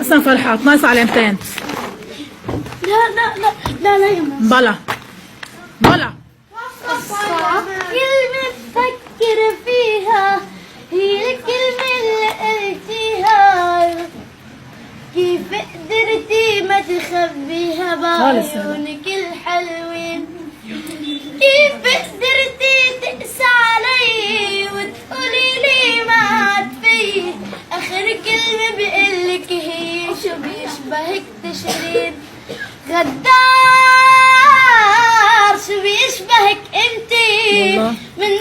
اصلا فرحات ناقص علامتين. لا لا لا لا لا يا ماما. بلا بلا كلمة بفكر فيها هي الكلمة اللي قلتيها، كيف قدرتي ما تخبيها بعيونك الحلوين، كيف قدرتي تقسى علي وتقولي لي ما عاد في، آخر كلمة بقلك هي شو بيشبهك تشرين، غدار شو بيشبهك انتي من